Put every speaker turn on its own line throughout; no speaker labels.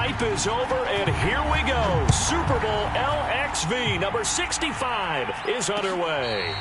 hype is over, and here we go. Super Bowl LXV number 65 is underway.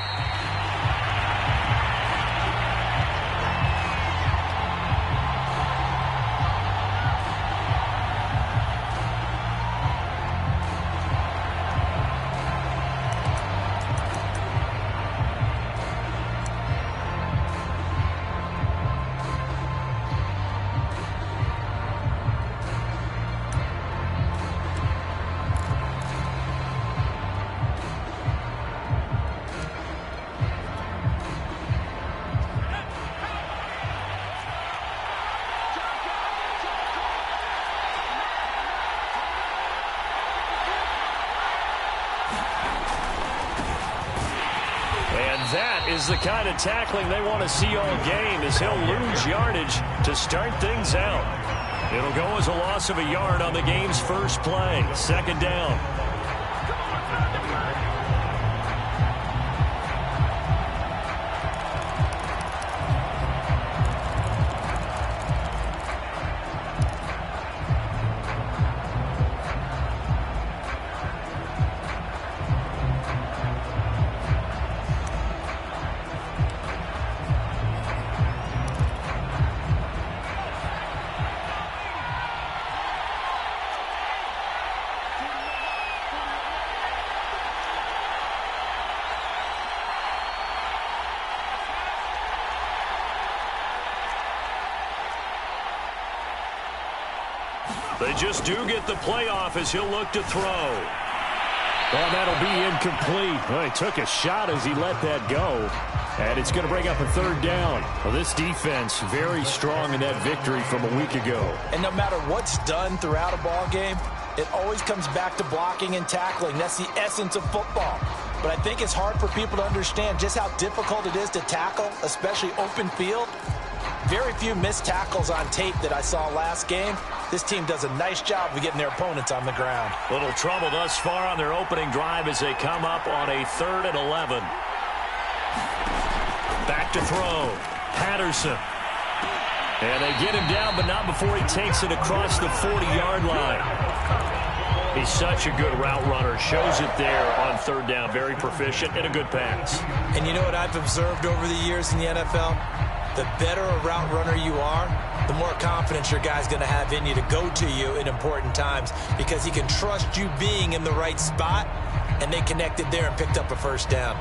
That is the kind of tackling they want to see all game, as he'll lose yardage to start things out. It'll go as a loss of a yard on the game's first play. Second down. They just do get the playoff as he'll look to throw.
Well, that'll be incomplete. Well, he took a shot as he let that go. And it's going to bring up a third down. Well, this defense very strong in that victory from a week ago.
And no matter what's done throughout a ball game, it always comes back to blocking and tackling. That's the essence of football. But I think it's hard for people to understand just how difficult it is to tackle, especially open field. Very few missed tackles on tape that I saw last game. This team does a nice job of getting their opponents on the ground.
Little trouble thus far on their opening drive as they come up on a 3rd and 11. Back to throw. Patterson. And they get him down, but not before he takes it across the 40-yard line. He's such a good route runner. Shows it there on 3rd down. Very proficient and a good pass.
And you know what I've observed over the years in the NFL? The better a route runner you are, the more confidence your guy's going to have in you to go to you in important times, because he can trust you being in the right spot, and they connected there and picked up a first down.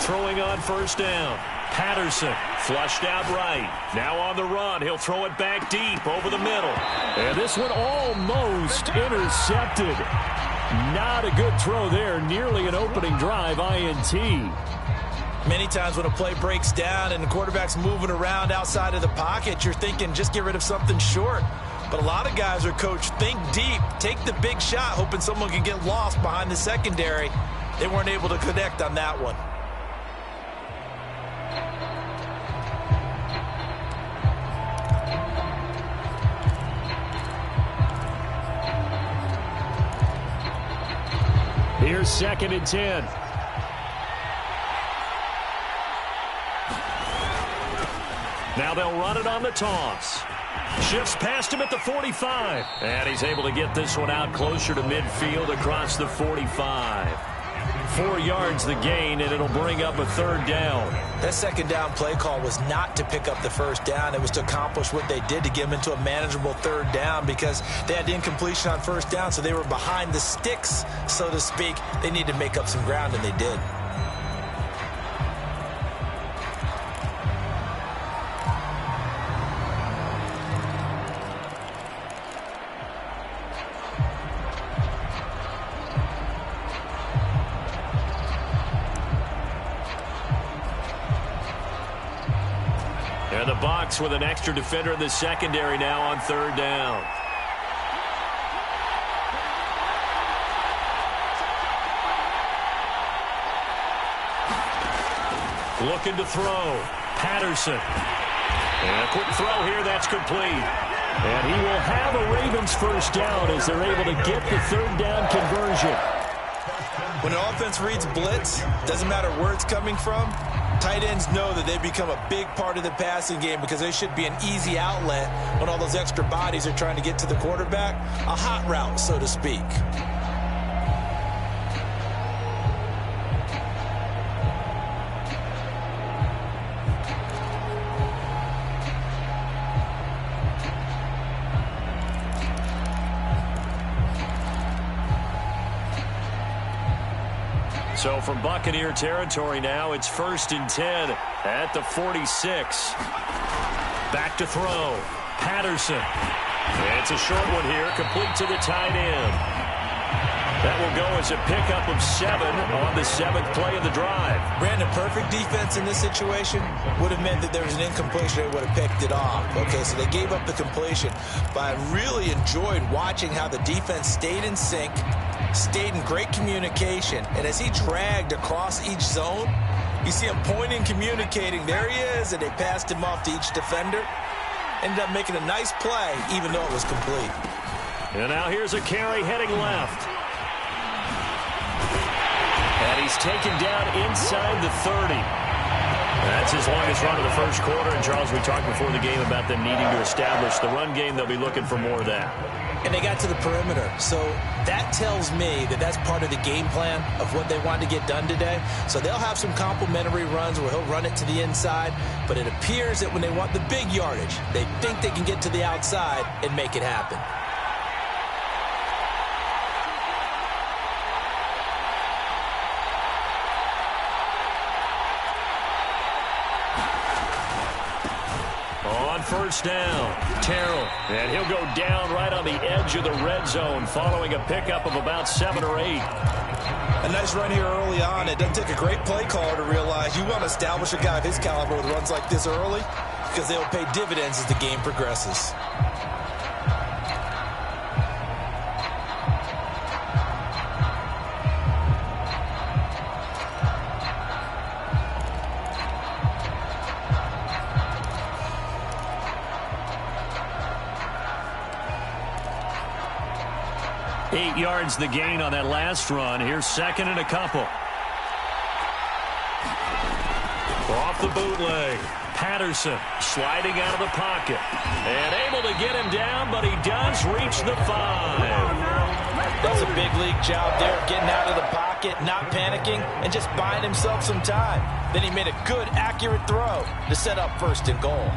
Throwing on first down. Patterson flushed out right. Now on the run. He'll throw it back deep over the middle.
And this one almost intercepted. Not a good throw there. Nearly an opening drive INT.
Many times when a play breaks down and the quarterback's moving around outside of the pocket, you're thinking just get rid of something short. But a lot of guys are coached, think deep, take the big shot, hoping someone can get lost behind the secondary. They weren't able to connect on that one.
Here's 2nd and 10.
Now they'll run it on the toss. Shifts past him at the 45. And he's able to get this one out closer to midfield across the 45. 4 yards the gain, and it'll bring up a 3rd down.
That 2nd down play call was not to pick up the first down. It was to accomplish what they did, to get them into a manageable 3rd down, because they had incompletion on first down, so they were behind the sticks, so to speak. They needed to make up some ground, and they did.
And the Bucs with an extra defender in the secondary now on 3rd down. Looking to throw. Patterson. And a quick throw here. That's complete.
And he will have a Ravens first down as they're able to get the third down conversion.
When an offense reads blitz, doesn't matter where it's coming from, tight ends know that they become a big part of the passing game because they should be an easy outlet when all those extra bodies are trying to get to the quarterback. A hot route, so to speak.
So from Buccaneer territory now, it's 1st and 10 at the 46. Back to throw. Patterson. It's a short one here, complete to the tight end. That will go as a pickup of 7 on the 7th play of the drive.
Brandon, perfect defense in this situation would have meant that there was an incompletion. They would have picked it off. Okay, so they gave up the completion. But I really enjoyed watching how the defense stayed in sync, stayed in great communication, and as he dragged across each zone, you see him pointing, communicating. There he is, and they passed him off to each defender. Ended up making a nice play, even though it was complete.
And now here's a carry heading left. And he's taken down inside the 30. That's his longest run of the first quarter. And, Charles, we talked before the game about them needing to establish the run game. They'll be looking for more of that.
And they got to the perimeter. So that tells me that that's part of the game plan of what they want to get done today. So they'll have some complementary runs where he'll run it to the inside. But it appears that when they want the big yardage, they think they can get to the outside and make it happen.
First down, Terrell. And he'll go down right on the edge of the red zone following a pickup of about 7 or 8.
A nice run here early on. It doesn't take a great play caller to realize you want to establish a guy of his caliber with runs like this early because they'll pay dividends as the game progresses.
Yards the gain on that last run. Here's 2nd and a couple. Off the bootleg. Patterson sliding out of the pocket. And able to get him down, but he does reach the 5.
That's a big league job there, getting out of the pocket, not panicking, and just buying himself some time. Then he made a good, accurate throw to set up 1st and goal.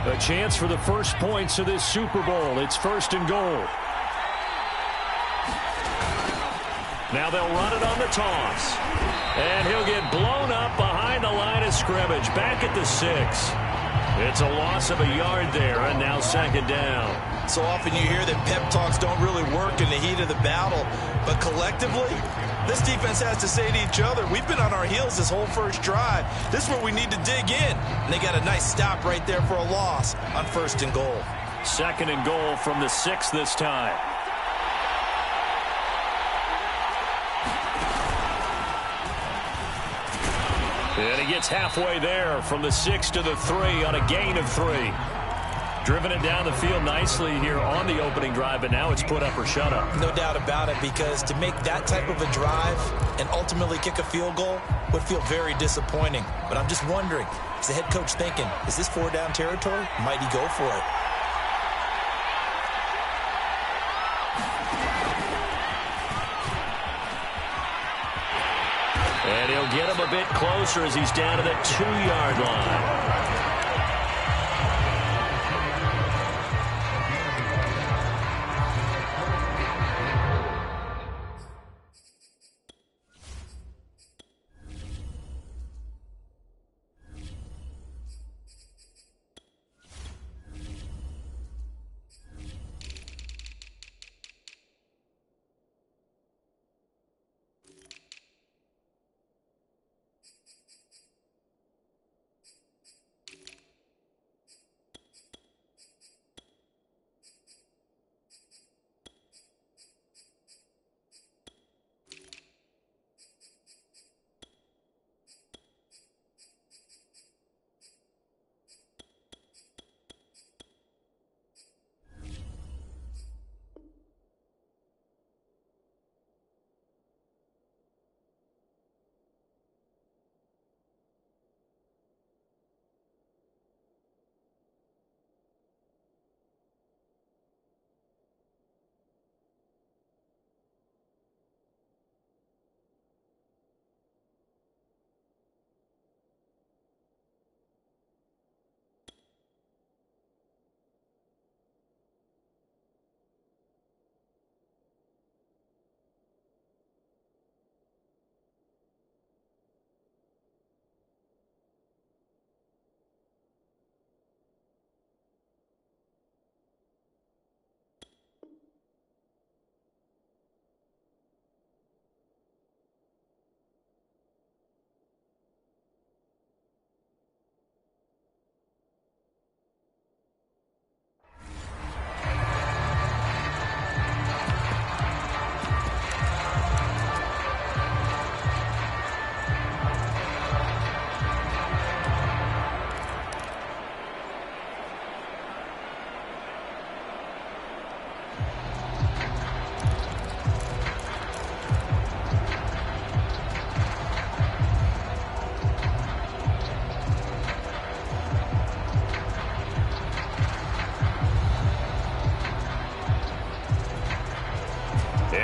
A chance for the first points of this Super Bowl. It's 1st and goal.
Now they'll run it on the toss. And he'll get blown up behind the line of scrimmage. Back at the 6. It's a loss of a yard there, and now 2nd down.
So often you hear that pep talks don't really work in the heat of the battle. But collectively, this defense has to say to each other, we've been on our heels this whole first drive. This is where we need to dig in. And they got a nice stop right there for a loss on 1st and goal.
2nd and goal from the 6 this time. And he gets halfway there from the 6 to the 3 on a gain of 3. Driven it down the field nicely here on the opening drive, but now it's put up or shut up.
No doubt about it, because to make that type of a drive and ultimately kick a field goal would feel very disappointing. But I'm just wondering, is the head coach thinking, is this 4-down territory? Might he go for it?
And he'll get him a bit closer as he's down to the 2-yard line.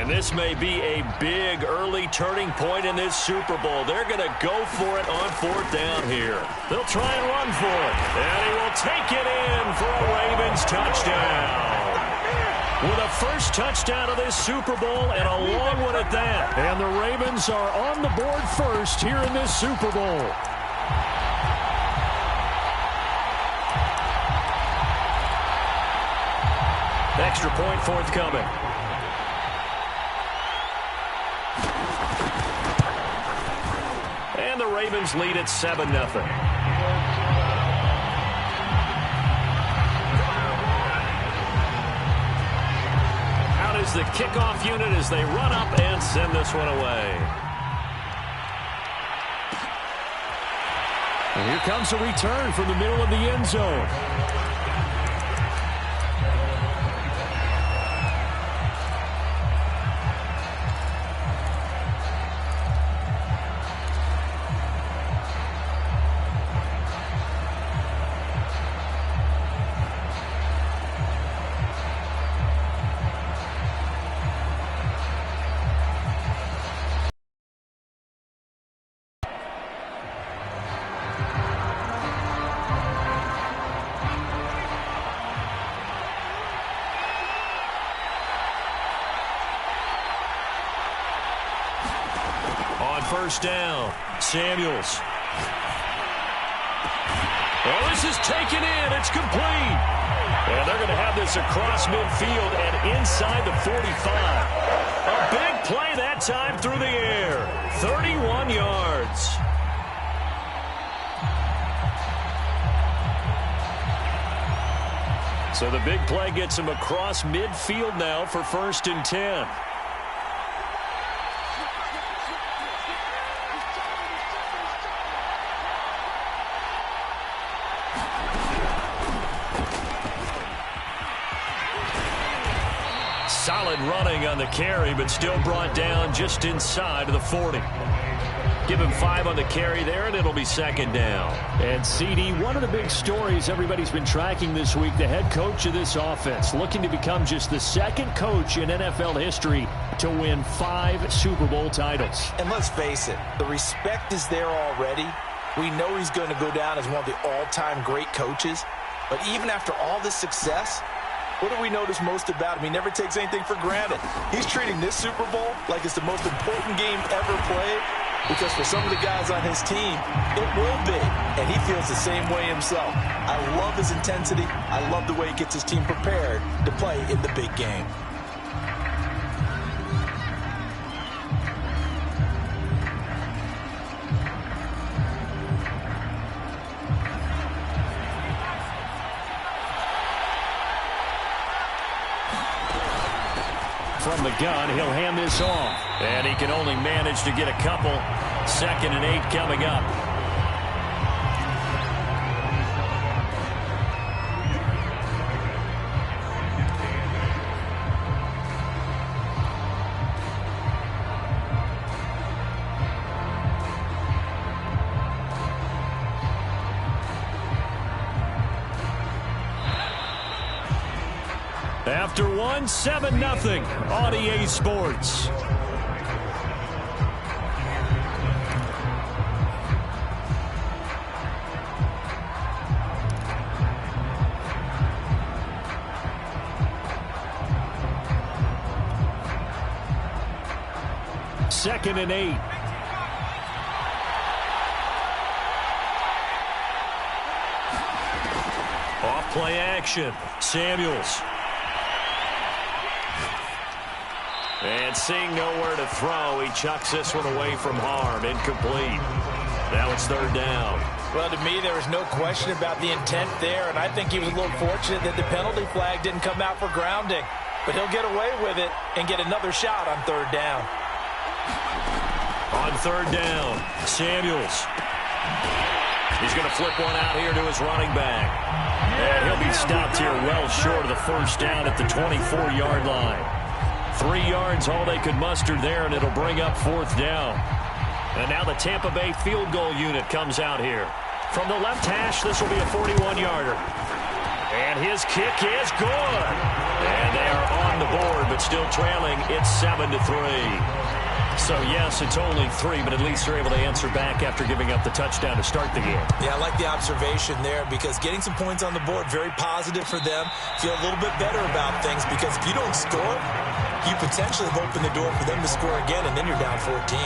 And this may be a big early turning point in this Super Bowl. They're going to go for it on 4th down here. They'll try and run for it. And he will take it in for a Ravens touchdown. With a first touchdown of this Super Bowl and a long one at that.
And the Ravens are on the board first here in this Super Bowl.
Extra point forthcoming. And the Ravens lead at 7-0. Out is the kickoff unit as they run up and send this one away.
And here comes a return from the middle of the end zone.
First down, Samuels. Well, this is taken in. It's complete. And they're going to have this across midfield and inside the 45. A big play that time through the air. 31 yards. So the big play gets him across midfield now for 1st and 10. Solid running on the carry, but still brought down just inside of the 40. Give him 5 on the carry there, and it'll be 2nd down.
And, CD, one of the big stories everybody's been tracking this week, the head coach of this offense, looking to become just the 2nd coach in NFL history to win 5 Super Bowl titles.
And let's face it, the respect is there already. We know he's going to go down as one of the all-time great coaches. But even after all this success, what do we notice most about him? He never takes anything for granted. He's treating this Super Bowl like it's the most important game ever played, because for some of the guys on his team, it will be. And he feels the same way himself. I love his intensity. I love the way he gets his team prepared to play in the big game.
From the gun, he'll hand this off. And he can only manage to get a couple. 2nd and 8 coming up. After one, 7-0 on EA Sports. Second and 8. Off play action. Samuels. And seeing nowhere to throw, he chucks this one away from harm. Incomplete. Now it's 3rd down.
Well, to me, there was no question about the intent there, and I think he was a little fortunate that the penalty flag didn't come out for grounding. But he'll get away with it and get another shot on 3rd down.
On 3rd down, Samuels. He's going to flip one out here to his running back. And he'll be stopped here well short of the 1st down at the 24-yard line. 3 yards, all they could muster there, and it'll bring up 4th down. And now the Tampa Bay field goal unit comes out here. From the left hash, this will be a 41-yarder. And his kick is good. And they are on the board, but still trailing. It's 7-3. So, yes, it's only 3, but at least they're able to answer back after giving up the touchdown to start the game.
Yeah, I like the observation there because getting some points on the board, very positive for them. Feel a little bit better about things because if you don't score, you potentially have opened the door for them to score again, and then you're down 14.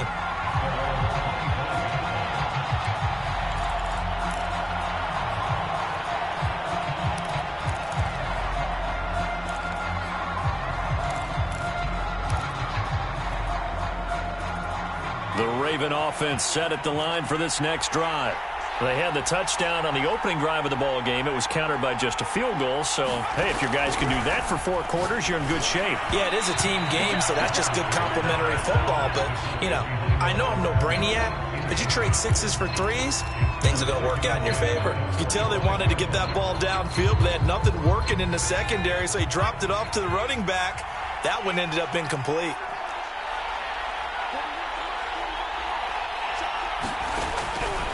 The Raven offense set at the line for this next drive.
They had the touchdown on the opening drive of the ball game. It was countered by just a field goal. So, hey, if your guys can do that for 4 quarters, you're in good shape.
Yeah, it is a team game, so that's just good complementary football. But, you know, I know I'm no brainiac, but you trade 6s for 3s, things are going to work out in your favor. You can tell they wanted to get that ball downfield, but they had nothing working in the secondary, so he dropped it off to the running back. That one ended up incomplete.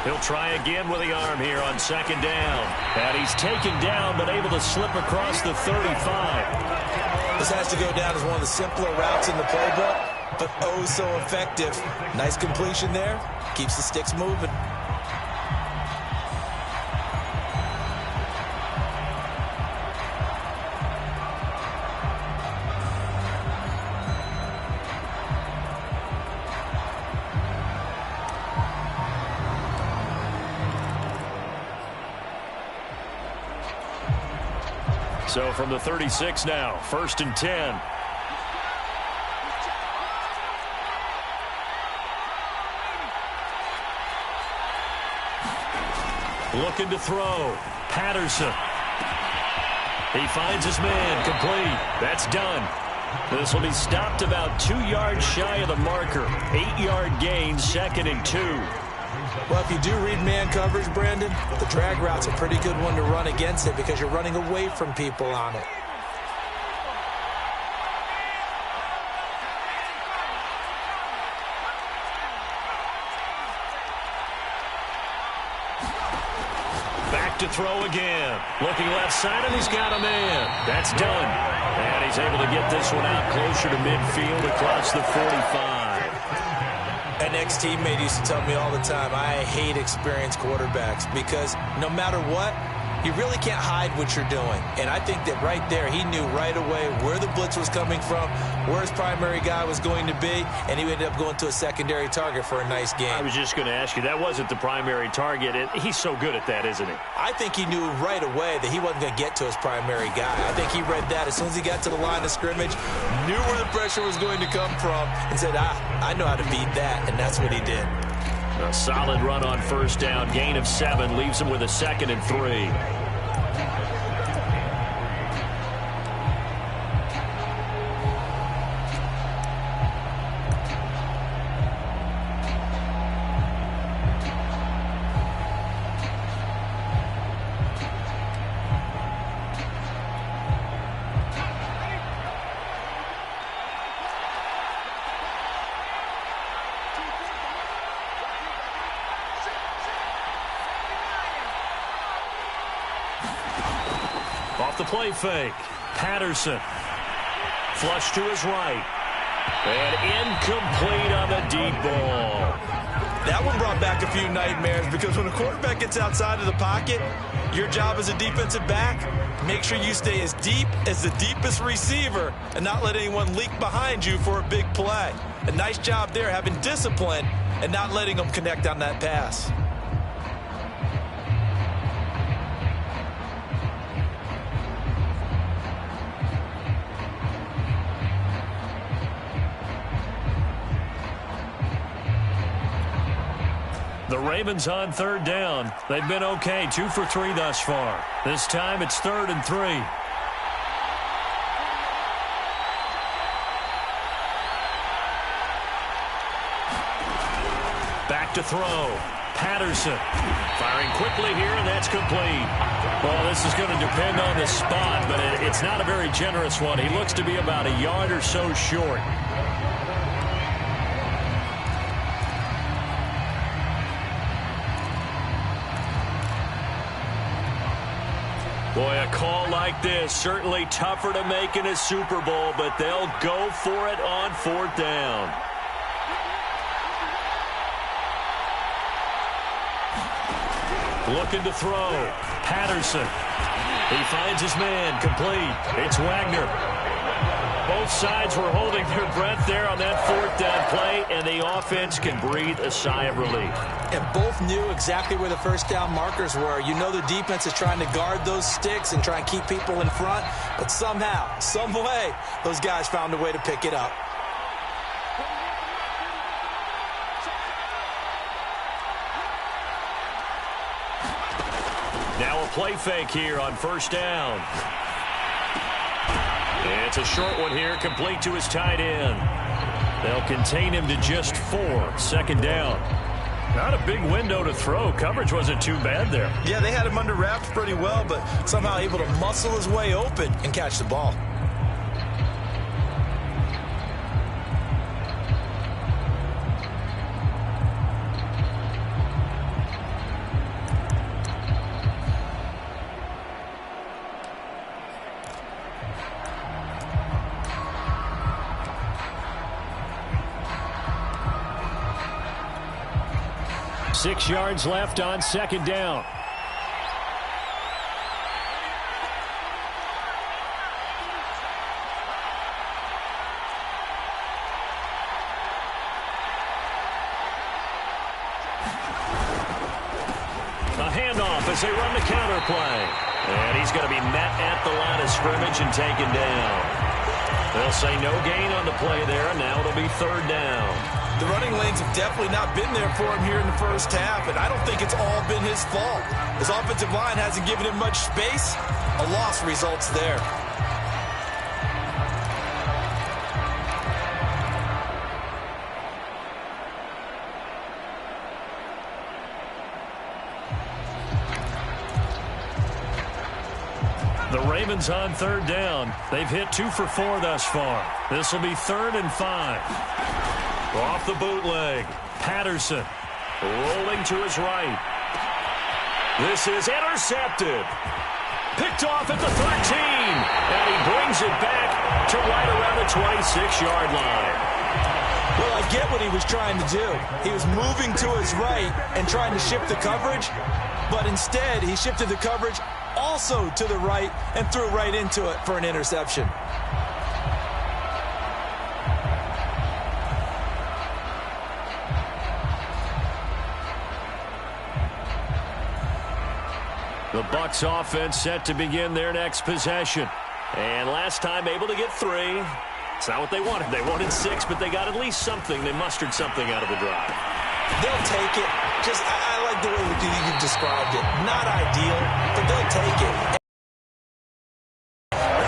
He'll try again with the arm here on 2nd down. And he's taken down, but able to slip across the 35.
This has to go down as one of the simpler routes in the playbook, but oh so effective. Nice completion there. Keeps the sticks moving.
So from the 36 now, 1st and 10. Looking to throw. Patterson. He finds his man. Complete. That's done. This will be stopped about 2 yards shy of the marker. 8-yard gain, 2nd and 2.
Well, if you do read man coverage, Brandon, the drag route's a pretty good one to run against it because you're running away from people on it.
Back to throw again. Looking left side, and he's got a man. That's done. And he's able to get this one out closer to midfield across the 45.
An ex-teammate used to tell me all the time, I hate experienced quarterbacks because no matter what, you really can't hide what you're doing. And I think that right there, he knew right away where the blitz was coming from, where his primary guy was going to be, and he ended up going to a secondary target for a nice game.
I was just going to ask you, that wasn't the primary target. He's so good at that, isn't he?
I think he knew right away that he wasn't going to get to his primary guy. I think he read that as soon as he got to the line of scrimmage, knew where the pressure was going to come from, and said, I know how to beat that, and that's what he did.
A solid run on 1st down. Gain of 7 leaves him with a 2nd and 3. Off the play fake. Patterson. Flush to his right. And incomplete on the deep ball.
That one brought back a few nightmares because when a quarterback gets outside of the pocket, your job as a defensive back, make sure you stay as deep as the deepest receiver and not let anyone leak behind you for a big play. A nice job there having discipline and not letting them connect on that pass.
The Ravens on 3rd down. They've been okay, 2 for 3 thus far. This time it's 3rd and 3. Back to throw. Patterson firing quickly here, and that's complete. Well, this is going to depend on the spot, but it's not a very generous one. He looks to be about a yard or so short. Boy, a call like
like this. Certainly tougher to make in a Super Bowl, but they'll go for it on 4th down. Looking to throw. Patterson. He finds his man. Complete. It's Wagner. Both sides were holding their breath there on that 4th down play, and the offense can breathe a sigh of relief.
And both knew exactly where the first down markers were. You know the defense is trying to guard those sticks and try and keep people in front, but somehow, some way, those guys found a way to pick it up.
Now a play fake here on 1st down. It's a short one here, complete to his tight end. They'll contain him to just 4. 2nd down. Not a big window to throw. Coverage wasn't too bad there.
Yeah, they had him under wraps pretty well, but somehow able to muscle his way open and catch the ball.
Six yards left on 2nd down.
A handoff as they run the counter play. And he's going to be met at the line of scrimmage and taken down. They'll say no gain on the play there, and now it'll be 3rd down.
The running lanes have definitely not been there for him here in the first half, and I don't think it's all been his fault. His offensive line hasn't given him much space. A loss results there.
The Ravens on 3rd down. They've hit 2 for 4 thus far. This will be 3rd and 5.
Off the bootleg. Patterson rolling to his right. This is intercepted. Picked off at the 13. And he brings it back to right around the 26-yard line.
Well, I get what he was trying to do. He was moving to his right and trying to shift the coverage, but instead he shifted the coverage also to the right and threw right into it for an interception.
The Bucs offense set to begin their next possession.
And last time able to get 3. It's not what they wanted. They wanted 6, but they got at least something. They mustered something out of the drive.
They'll take it. Just, I like the way you described it. Not ideal, but they'll take it.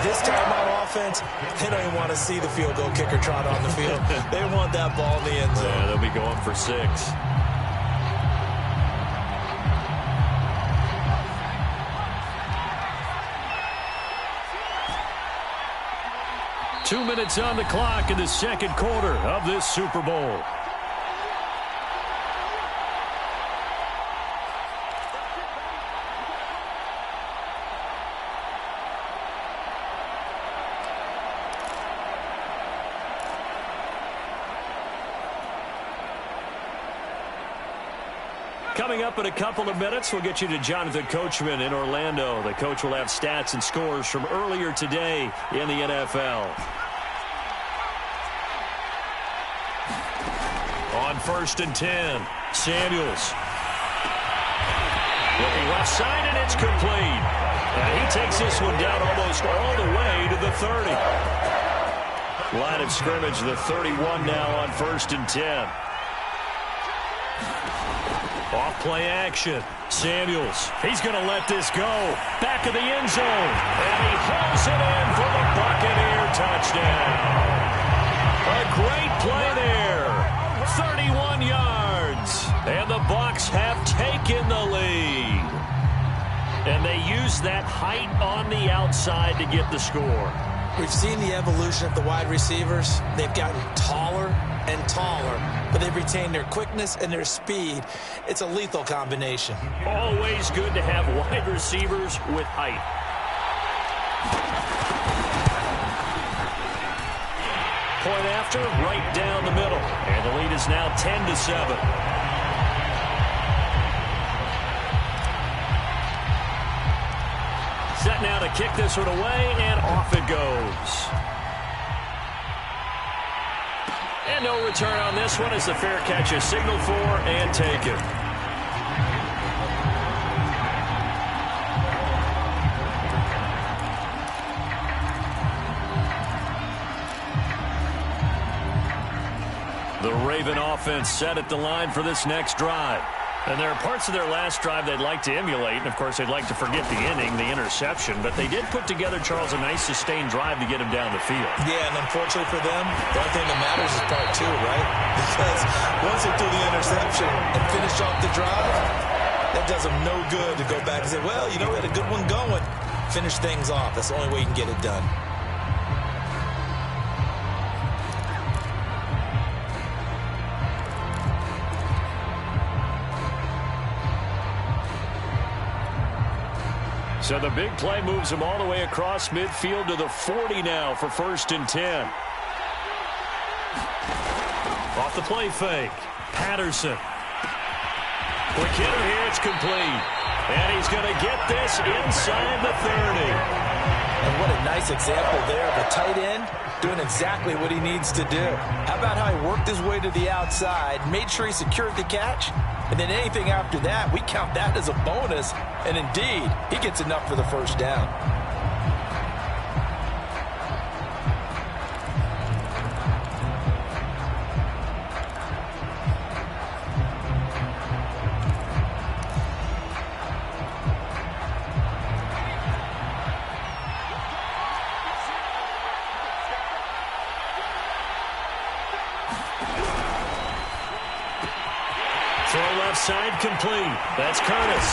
This time on offense, they don't even want to see the field goal kicker trot on the field. They want that ball in the end zone.
Yeah, they'll be going for 6.
2 minutes on the clock in the 2nd quarter of this Super Bowl. Coming up in a couple of minutes, we'll get you to Jonathan Coachman in Orlando. The coach will have stats and scores from earlier today in the NFL. On 1st and 10, Samuels. Looking left side, and it's complete. And he takes this one down almost all the way to the 30. Line of scrimmage, the 31 now on 1st and 10. Off play action. Samuels. He's going to let this go. Back of the end zone. And he hauls it in for the Buccaneer touchdown. A great play there. 31 yards. And the Bucs have taken the lead. And they use that height on the outside to get the score.
We've seen the evolution of the wide receivers. They've gotten taller and taller, but they've retained their quickness and their speed. It's a lethal combination.
Always good to have wide receivers with height. after, right down the middle. And the lead is now 10-7. Set now to kick this one away, and off it goes. And no return on this one as the fair catch is signaled for and taken. The Raven offense set at the line for this next drive. And there are parts of their last drive they'd like to emulate. And, of course, they'd like to forget the inning, the interception. But they did put together, Charles, a nice sustained drive to get him down the field.
Yeah, and unfortunately for them, the only thing that matters is part two, right? Because once they threw the interception and finished off the drive, that does them no good to go back and say, well, you know, we had a good one going. Finish things off. That's the only way you can get it done.
So the big play moves him all the way across midfield to the 40 now for 1st and 10. Off the play fake. Patterson. Quick hitter here. It's complete. And he's going to get this inside the 30.
And what a nice example there of a tight end doing exactly what he needs to do. How about how he worked his way to the outside, made sure he secured the catch, and then anything after that, we count that as a bonus. And indeed, he gets enough for the first down.
Throw left side complete. That's Curtis.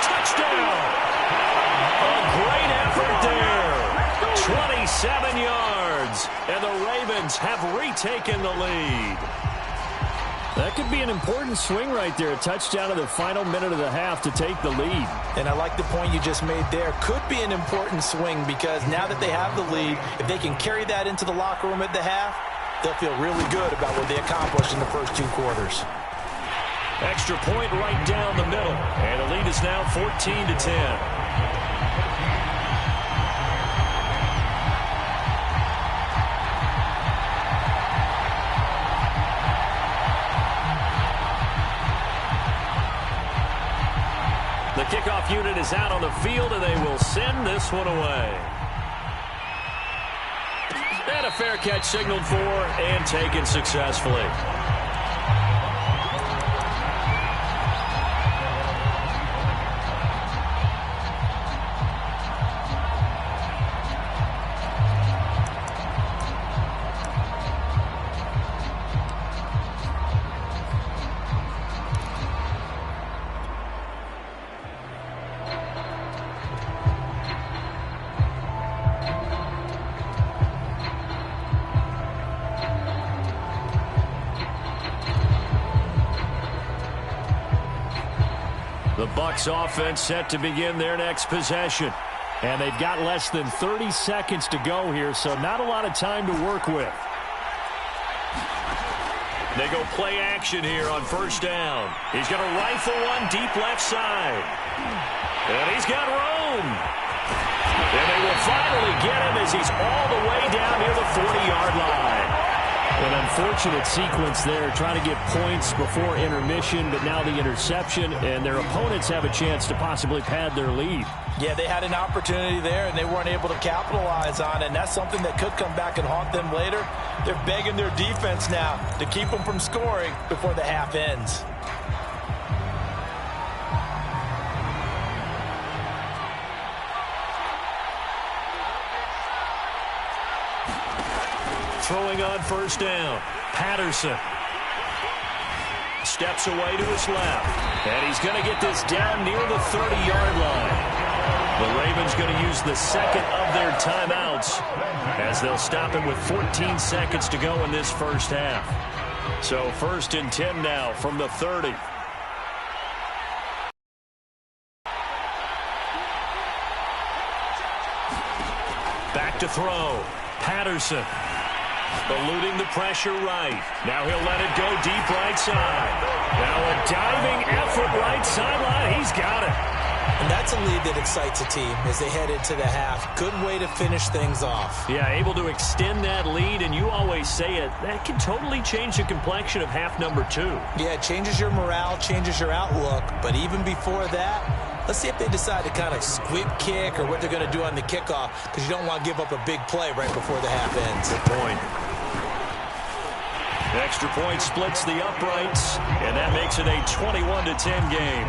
Touchdown! A great effort there. 27 yards. And the Ravens have retaken the lead. That could be an important swing right there. A touchdown in the final minute of the half to take the lead.
And I like the point you just made there. Could be an important swing because now that they have the lead, if they can carry that into the locker room at the half, they'll feel really good about what they accomplished in the first two quarters.
Extra point right down the middle. And the lead is now 14-10. The kickoff unit is out on the field, and they will send this one away. And a fair catch signaled for and taken successfully. The Bucs offense set to begin their next possession. And they've got less than 30 seconds to go here, so not a lot of time to work with. They go play action here on first down. He's going to rifle one deep left side. And he's got room. And they will finally get him as he's all the way down near the 40-yard line. An unfortunate sequence there, trying to get points before intermission, but now the interception, and their opponents have a chance to possibly pad their lead.
Yeah, they had an opportunity there, and they weren't able to capitalize on it, and that's something that could come back and haunt them later. They're begging their defense now to keep them from scoring before the half ends.
Throwing on first down, Patterson. Steps away to his left. And he's going to get this down near the 30-yard line. The Ravens going to use the second of their timeouts as they'll stop him with 14 seconds to go in this first half. So 1st and 10 now from the 30. Back to throw. Patterson.
Eluding the pressure right. Now he'll let it go deep right side. Now a diving effort right sideline. He's got it.
And that's a lead that excites a team as they head into the half. Good way to finish things off.
Yeah, able to extend that lead, and you always say it, that can totally change the complexion of half number 2.
Yeah, it changes your morale, changes your outlook. But even before that, let's see if they decide to kind of squib kick or what they're going to do on the kickoff, because you don't want to give up a big play right before the half ends.
Good point. The extra point splits the uprights, and that makes it a 21-10 game.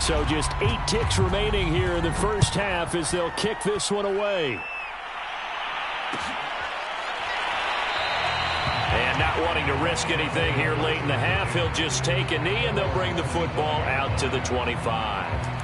So just 8 ticks remaining here in the first half as they'll kick this one away.
And not wanting to risk anything here late in the half, he'll just take a knee, and they'll bring the football out to the 25.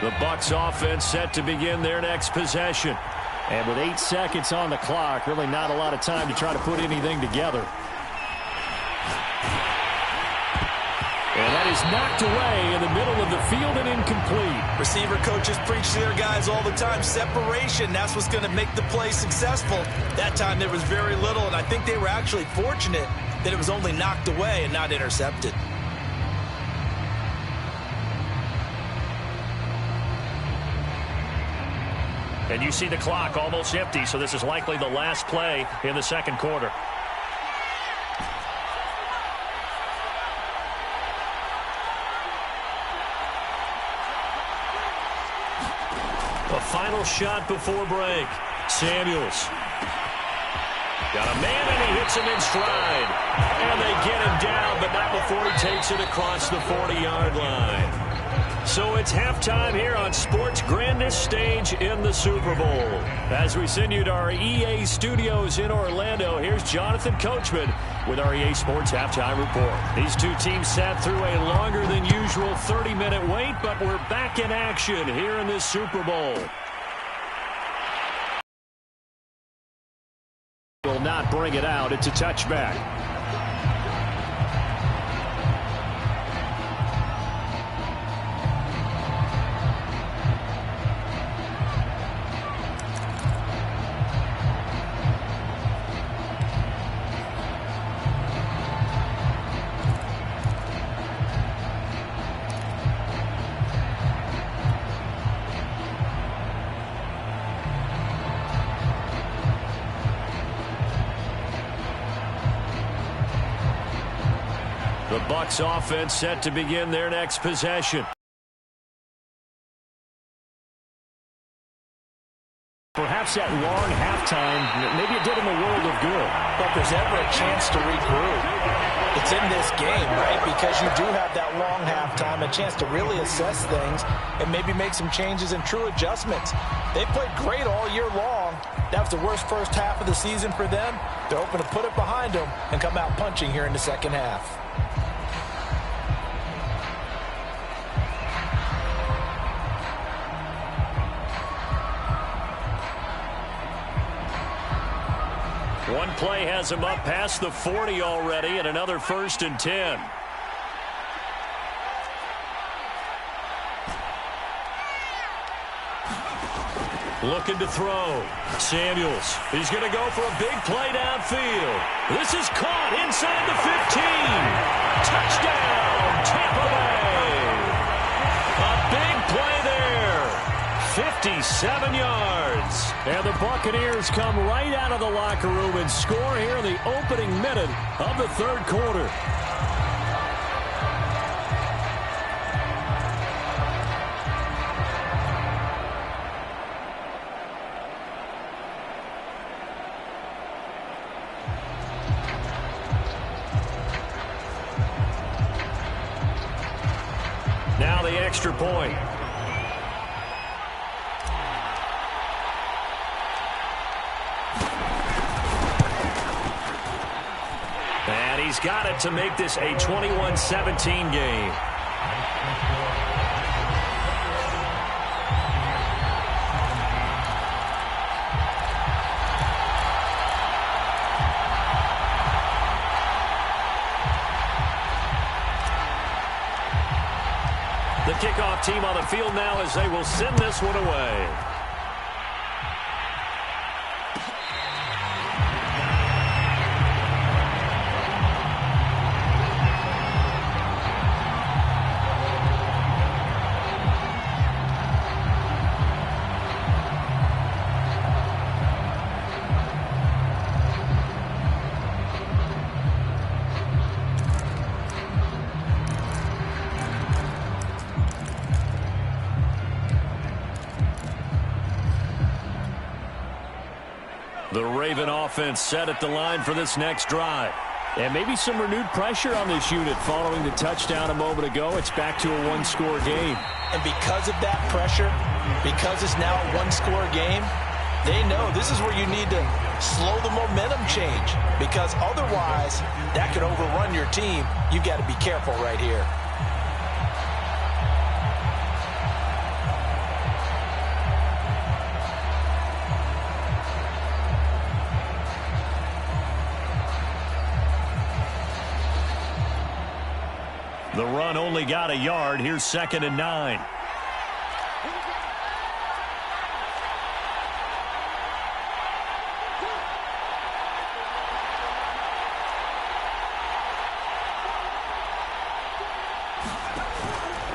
The Bucs offense set to begin their next possession. And with 8 seconds on the clock, really not a lot of time to try to put anything together. And that is knocked away in the middle of the field and incomplete.
Receiver coaches preach to their guys all the time. Separation, that's what's going to make the play successful. That time there was very little, and I think they were actually fortunate that it was only knocked away and not intercepted.
And you see the clock almost empty, so this is likely the last play in the second quarter. A final shot before break. Samuels. Got a man, and he hits him in stride. And they get him down, but not before he takes it across the 40-yard line. So it's halftime here on sports' grandest stage in the Super Bowl. As we send you to our EA studios in Orlando, here's Jonathan Coachman with our EA Sports Halftime Report. These two teams sat through a longer than usual 30-minute wait, but we're back in action here in this Super Bowl.
Will not bring it out. It's a touchback. The Bucs offense set to begin their next possession. Perhaps that long halftime, maybe it did him a world of good.
But there's ever a chance to regroup. It's in this game, right? Because you do have that long halftime, a chance to really assess things and maybe make some changes and true adjustments. They played great all year long. That was the worst first half of the season for them. They're hoping to put it behind them and come out punching here in the second half.
One play has him up past the 40 already, and another 1st and 10. Looking to throw. Samuels. He's going to go for a big play downfield. This is caught inside the 15. Touchdown, Tampa Bay. A big play there. 57 yards.
And the Buccaneers come right out of the locker room and score here in the opening minute of the third quarter.
Now the extra point. he's got it to make this a 21-17 game. The kickoff team on the field now as they will send this one away. The Raven offense set at the line for this next drive.
And maybe some renewed pressure on this unit following the touchdown a moment ago. It's back to a one-score game.
And because of that pressure, because it's now a one-score game, they know this is where you need to slow the momentum change. Because otherwise, that could overrun your team. You've got to be careful right here.
The run only got a yard. Here's 2nd and 9.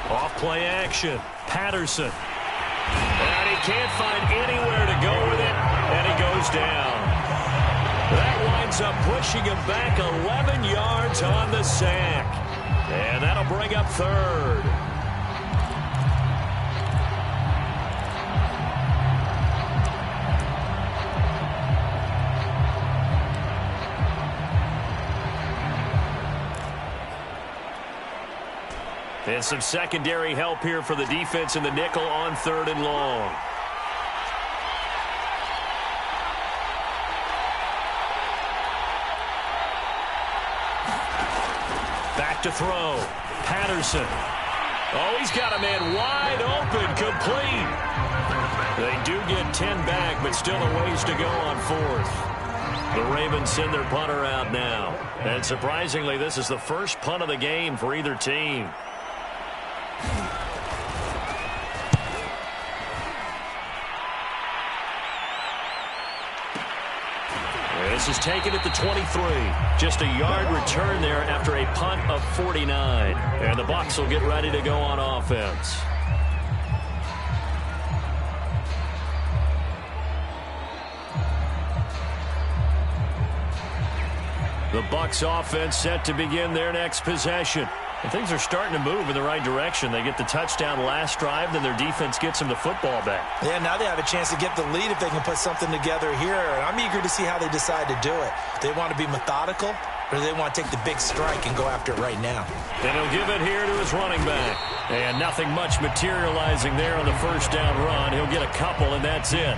Off play action. Patterson. And he can't find anywhere to go with it. And he goes down. That winds up pushing him back 11 yards on the sack. And that'll bring up 3rd. And some secondary help here for the defense in the nickel on 3rd and long. Back to throw. Patterson. Oh, he's got a man wide open, complete. They do get 10 back, but still a ways to go on 4th. The Ravens send their punter out now. And surprisingly, this is the first punt of the game for either team. This is taken at the 23. Just a yard return there after a punt of 49. And the Bucs will get ready to go on offense. The Bucs offense set to begin their next possession. And things are starting to move in the right direction. They get the touchdown last drive, then their defense gets them the football back.
Yeah, now they have a chance to get the lead if they can put something together here. And I'm eager to see how they decide to do it. They want to be methodical, or do they want to take the big strike and go after it right now?
And he'll give it here to his running back. And nothing much materializing there on the first down run. He'll get a couple, and that's it.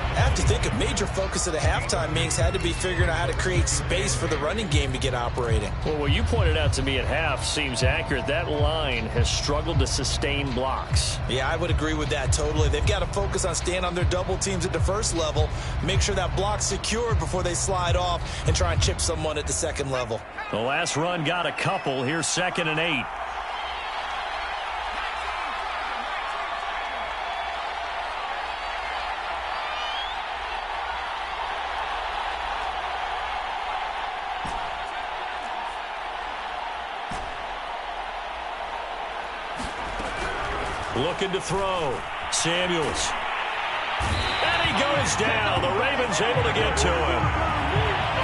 I have to think a major focus of the halftime meetings had to be figuring out how to create space for the running game to get operating.
Well, what you pointed out to me at half seems accurate. That line has struggled to sustain blocks.
Yeah, I would agree with that totally. They've got to focus on staying on their double teams at the first level, make sure that block's secured before they slide off and try and chip someone at the second level.
The last run got a couple. Here's 2nd and 8. Looking to throw. Samuels. And he goes down. The Ravens able to get to him.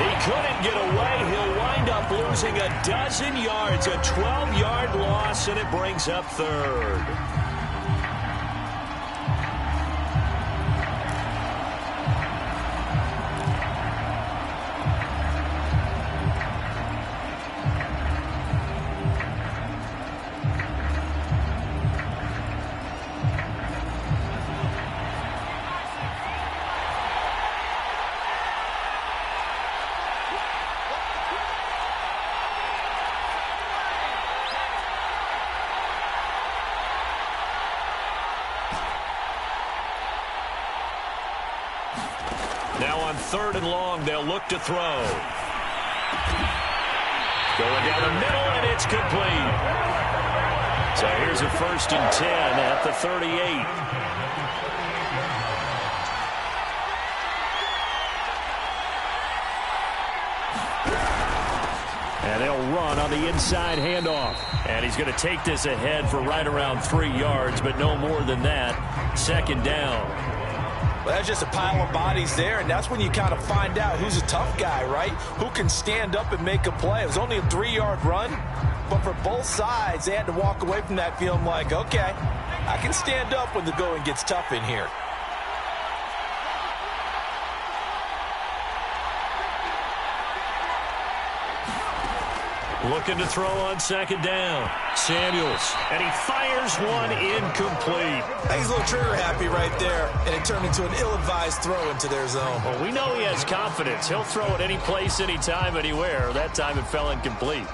He couldn't get away. He'll wind up losing a dozen yards. A 12-yard loss, and it brings up 3rd. 3rd and long. They'll look to throw. Going down the middle, and it's complete. So here's a 1st and 10 at the 38.
And they'll run on the inside handoff.
And he's going to take this ahead for right around 3 yards, but no more than that. 2nd down.
Well, that's just a pile of bodies there, and that's when you kind of find out who's a tough guy, right? Who can stand up and make a play. It was only a 3-yard run, but for both sides, they had to walk away from that feeling like, okay, I can stand up when the going gets tough in here.
Looking to throw on 2nd down. Samuels, and he fires one incomplete.
I think he's a little trigger happy right there, and it turned into an ill-advised throw into their zone.
Well, we know he has confidence. He'll throw it any place, anytime, anywhere. That time it fell incomplete.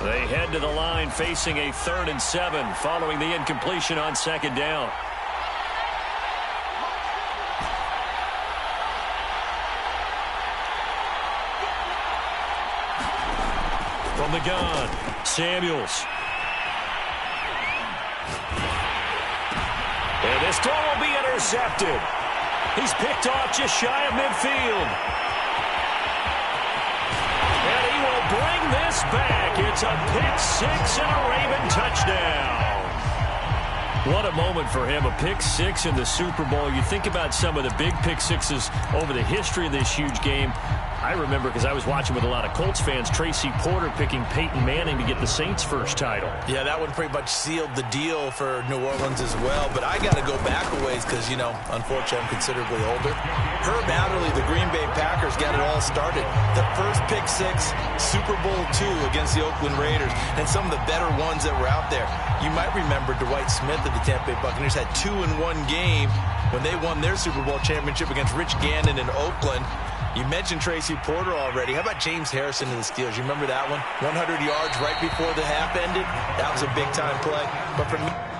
They head to the line facing a 3rd and 7 following the incompletion on 2nd down. From the gun, Samuels. And this throw will be intercepted. He's picked off just shy of midfield. And he will bring this back. It's a pick 6 and a Raven touchdown. What a moment for him, a pick 6 in the Super Bowl. You think about some of the big pick 6s over the history of this huge game. I remember, because I was watching with a lot of Colts fans, Tracy Porter picking Peyton Manning to get the Saints' first title.
Yeah, that one pretty much sealed the deal for New Orleans as well. But I got to go back a ways because, you know, unfortunately I'm considerably older. Herb Adderley, the Green Bay Packers, got it all started. The first pick 6, Super Bowl II against the Oakland Raiders, and some of the better ones that were out there. You might remember Dwight Smith of the Tampa Bay Buccaneers had 2 in one game when they won their Super Bowl championship against Rich Gannon in Oakland. You mentioned Tracy Porter already. How about James Harrison of the Steelers? You remember that one? 100 yards right before the half ended? That was a big-time play. But for me...